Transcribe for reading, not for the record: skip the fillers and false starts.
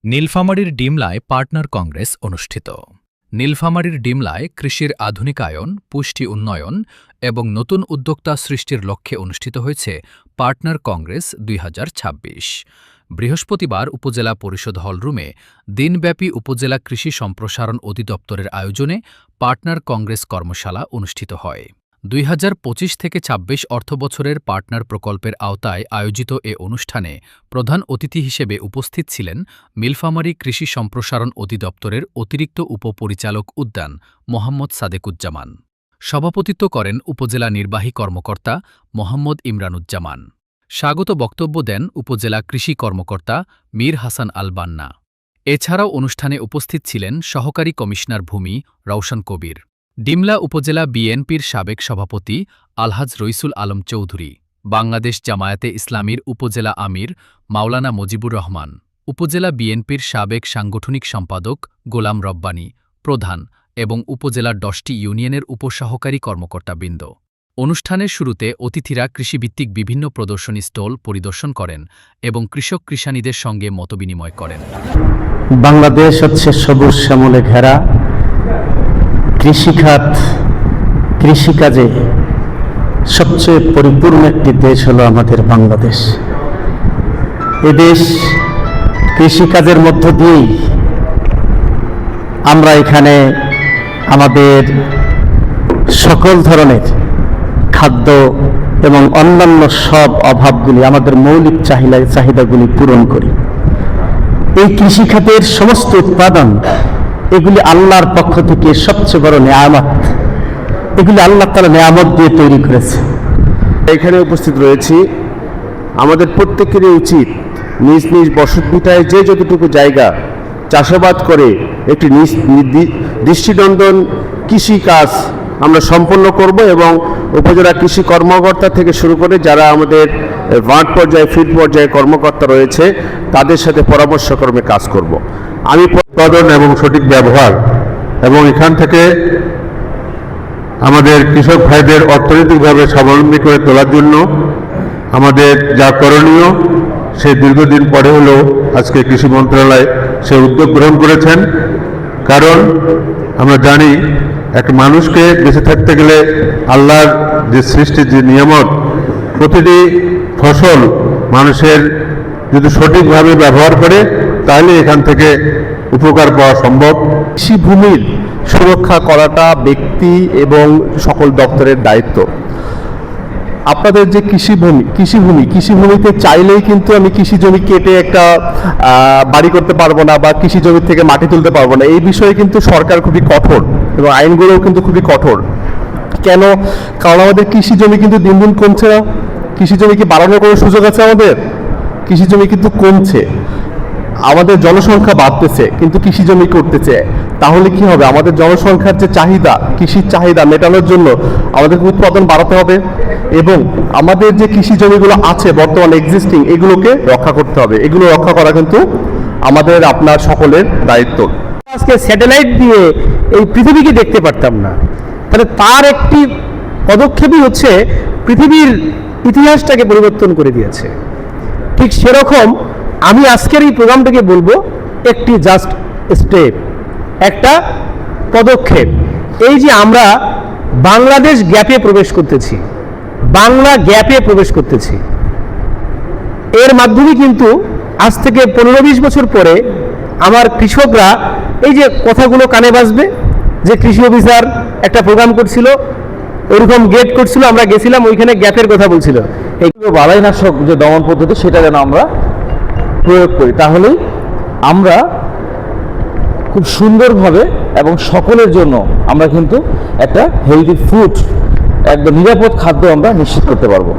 নীলফামারীর ডিমলায় পার্টনার কংগ্রেস অনুষ্ঠিত। নীলফামারীর ডিমলায় কৃষির আধুনিকায়ন, পুষ্টি উন্নয়ন এবং নতুন উদ্যোক্তা সৃষ্টির লক্ষ্যে অনুষ্ঠিত হয়েছে পার্টনার কংগ্রেস ২০২৬। বৃহস্পতিবার উপজেলা পরিষদ হলরুমে দিনব্যাপী উপজেলা কৃষি সম্প্রসারণ অধিদপ্তরের আয়োজনে পার্টনার কংগ্রেস কর্মশালা অনুষ্ঠিত হয়। ২০২৫ থেকে ২৬ অর্থবছরের পার্টনার প্রকল্পের আওতায় আয়োজিত এ অনুষ্ঠানে প্রধান অতিথি হিসেবে উপস্থিত ছিলেন নীলফামারী কৃষি সম্প্রসারণ অধিদপ্তরের অতিরিক্ত উপপরিচালক উদ্যান মোহাম্মদ সাদেকুজ্জামান। সভাপতিত্ব করেন উপজেলা নির্বাহী কর্মকর্তা মোহাম্মদ ইমরানুজ্জামান। স্বাগত বক্তব্য দেন উপজেলা কৃষি কর্মকর্তা মীর হাসান আল বান্না। এছাড়াও অনুষ্ঠানে উপস্থিত ছিলেন সহকারী কমিশনার ভূমি রওশন কবির, ডিমলা উপজেলা বিএনপির সাবেক সভাপতি আলহাজ রইসুল আলম চৌধুরী, বাংলাদেশ জামায়াতে ইসলামীর উপজেলা আমির মাওলানা মজিবুর রহমান, উপজেলা বিএনপির সাবেক সাংগঠনিক সম্পাদক গোলাম রব্বানী প্রধান এবং উপজেলার ১০টি ইউনিয়নের উপসহকারী কর্মকর্তাবৃন্দ। অনুষ্ঠানের শুরুতে অতিথিরা কৃষিভিত্তিক বিভিন্ন প্রদর্শনী স্টল পরিদর্শন করেন এবং কৃষক কৃষানীদের সঙ্গে মতবিনিময় করেন। বাংলাদেশ হচ্ছে সবুজ শ্যামলে ঘেরা। কৃষিখাত, কৃষিকাজে সবচেয়ে পরিপূর্ণ একটি দেশ হলো আমাদের বাংলাদেশ। এ দেশ কৃষিকাজের মধ্য দিয়েই আমরা এখানে আমাদের সকল ধরনের খাদ্য এবং অন্যান্য সব অভাবগুলি, আমাদের মৌলিক চাহিদাগুলি পূরণ করি। এই কৃষিখাতের সমস্ত উৎপাদন, এগুলি আল্লাহর পক্ষ থেকে সবচেয়ে বড় নেয়ামত। এগুলি আল্লাহ তাআলা নেয়ামত দিয়ে তৈরি করেছে। এখানে উপস্থিত রয়েছি, আমাদের প্রত্যেকেরই উচিত নিজ নিজ বসতভিটায় যে যতটুকু জায়গা চাষাবাদ করে একটি দৃষ্টিনন্দন কৃষিকাজ আমরা সম্পন্ন করব এবং উপজেলা কৃষি কর্মকর্তা থেকে শুরু করে যারা আমাদের ওয়ার্ড পর্যায়ে, ফিল্ড পর্যায়ে কর্মকর্তা রয়েছে তাদের সাথে পরামর্শক্রমে কাজ করব। আমি উৎপাদন এবং সঠিক ব্যবহার এবং এখান থেকে আমাদের কৃষক ভাইদের অর্থনৈতিকভাবে স্বাবলম্বী করে তোলার জন্য আমাদের যা করণীয়, সেই দীর্ঘদিন পরে হলেও আজকে কৃষি মন্ত্রণালয় সে উদ্যোগ গ্রহণ করেছেন। কারণ আমরা জানি একটা মানুষকে বেঁচে থাকতে গেলে আল্লাহর যে সৃষ্টির যে নিয়ামত, প্রতিটি ফসল মানুষের যদি সঠিকভাবে ব্যবহার করে তাহলে এখান থেকে উপকার পাওয়া সম্ভব। কৃষিভূমির সুরক্ষা করাটা ব্যক্তি এবং সকল দপ্তরের দায়িত্ব। আপনাদের যে কৃষিভূমিতে চাইলেই কিন্তু আমি কৃষি জমি কেটে একটা বাড়ি করতে পারবো না বা কৃষি জমি থেকে মাটি তুলতে পারবো না। এই বিষয়ে কিন্তু সরকার খুবই কঠোর এবং আইনগুলোও কিন্তু খুবই কঠোর। কেন? কারণ আমাদের কৃষি জমি কিন্তু দিন দিন কমছে না। কৃষি জমি কি বাড়ানোর কোনো সুযোগ আছে? আমাদের কৃষি জমি কিন্তু কমছে। আমাদের জনসংখ্যা বাড়তেছে কিন্তু কৃষি জমি করতেছে। তাহলে কি হবে? আমাদের জনসংখ্যার যে চাহিদা, কৃষির চাহিদা মেটানোর জন্য আমাদের উৎপাদন বাড়াতে হবে এবং আমাদের যে কৃষি জমিগুলো আছে বর্তমানে এক্সিস্টিং, এগুলোকে রক্ষা করতে হবে। এগুলো রক্ষা করা কিন্তু আমাদের আপনার সকলের দায়িত্ব। আজকে স্যাটেলাইট দিয়ে এই পৃথিবীকে দেখতে পারতাম না, তাহলে তার একটি পদক্ষেপই হচ্ছে পৃথিবীর ইতিহাসটাকে পরিবর্তন করে দিয়েছে। ঠিক সেরকম আমি আজকের এই প্রোগ্রামটাকে বলবো একটি জাস্ট স্টেপ, একটা পদক্ষেপ। এই যে আমরা বাংলাদেশ গ্যাপে প্রবেশ করতেছি, বাংলা গ্যাপে প্রবেশ করতেছি, এর মাধ্যমে কিন্তু আজ থেকে 15-20 বছর পরে আমার কৃষকরা এই যে কথাগুলো কানে বাজবে, যে কৃষি অফিসার একটা প্রোগ্রাম করছিল, ওইরকম গেট করছিল, আমরা গেছিলাম, ওইখানে গ্যাপের কথা বলছিল। এই বালাইনাশক যে দমন পদ্ধতি সেটা যেন আমরা প্রয়োগ করি, তাহলেই আমরা খুব সুন্দরভাবে এবং সকলের জন্য আমরা কিন্তু একটা হেলদি ফুড, একদম নিরাপদ খাদ্য আমরা নিশ্চিত করতে পারবো।